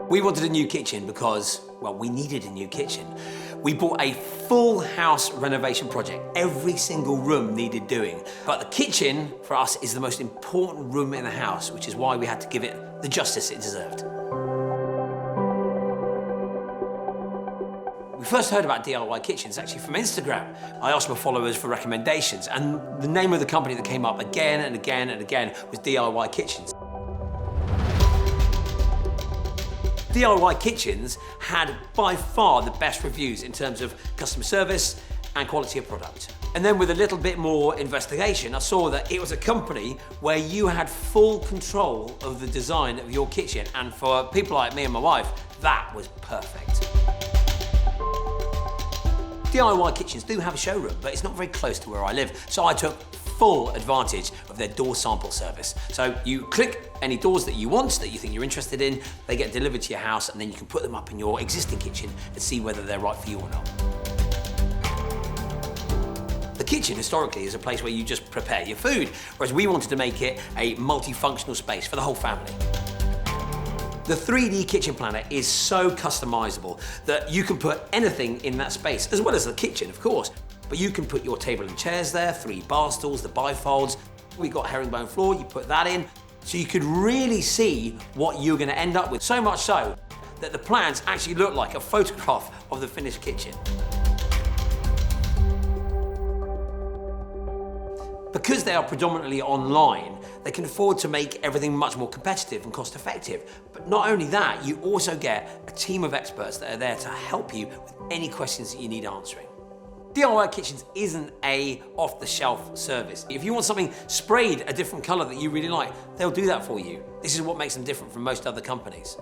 We wanted a new kitchen because, well, we needed a new kitchen. We bought a full house renovation project. Every single room needed doing. But the kitchen, for us, is the most important room in the house, which is why we had to give it the justice it deserved. We first heard about DIY kitchens actually from Instagram. I asked my followers for recommendations, and the name of the company that came up again and again and again was DIY Kitchens. DIY Kitchens had by far the best reviews in terms of customer service and quality of product. And then with a little bit more investigation, I saw that it was a company where you had full control of the design of your kitchen. And for people like me and my wife, that was perfect. DIY Kitchens do have a showroom, but it's not very close to where I live. So I took full advantage of their door sample service. So you click any doors that you want, that you think you're interested in, they get delivered to your house, and then you can put them up in your existing kitchen and see whether they're right for you or not. The kitchen historically is a place where you just prepare your food, whereas we wanted to make it a multifunctional space for the whole family. The 3D kitchen planner is so customizable that you can put anything in that space, as well as the kitchen, of course. But you can put your table and chairs there, 3 bar stools, the bifolds. We got herringbone floor, you put that in. So you could really see what you're gonna end up with. So much so that the plans actually look like a photograph of the finished kitchen. Because they are predominantly online, they can afford to make everything much more competitive and cost effective. But not only that, you also get a team of experts that are there to help you with any questions that you need answering. DIY Kitchens isn't a off-the-shelf service. If you want something sprayed a different color that you really like, they'll do that for you. This is what makes them different from most other companies.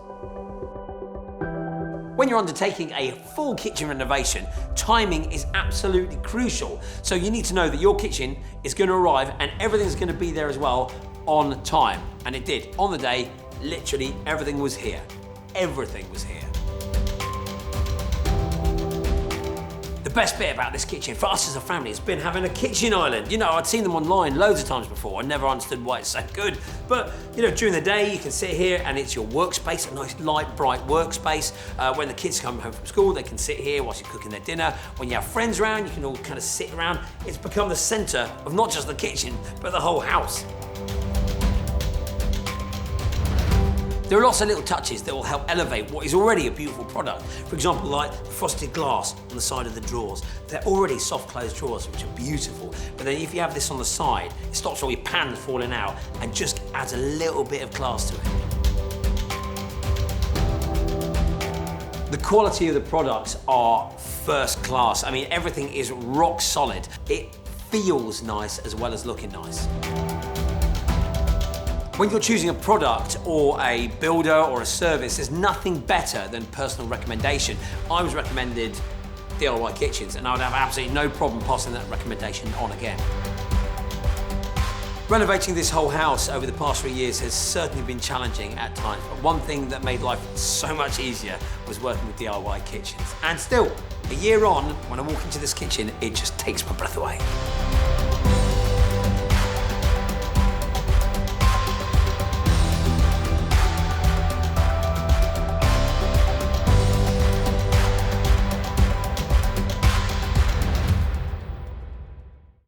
When you're undertaking a full kitchen renovation, timing is absolutely crucial. So you need to know that your kitchen is going to arrive and everything's going to be there as well on time. And it did. On the day, literally everything was here. Everything was here. The best bit about this kitchen for us as a family has been having a kitchen island. You know, I'd seen them online loads of times before. I never understood why it's so good. But, you know, during the day, you can sit here and it's your workspace, a nice light, bright workspace. When the kids come home from school, they can sit here whilst you're cooking their dinner. When you have friends around, you can all kind of sit around. It's become the center of not just the kitchen, but the whole house. There are lots of little touches that will help elevate what is already a beautiful product. For example, like the frosted glass on the side of the drawers. They're already soft closed drawers, which are beautiful. But then if you have this on the side, it stops all your pans falling out and just adds a little bit of class to it. The quality of the products are first class. I mean, everything is rock solid. It feels nice as well as looking nice. When you're choosing a product or a builder or a service, there's nothing better than personal recommendation. I was recommended DIY Kitchens and I would have absolutely no problem passing that recommendation on again. Renovating this whole house over the past 3 years has certainly been challenging at times, but one thing that made life so much easier was working with DIY Kitchens. And still, a year on, when I walk into this kitchen, it just takes my breath away.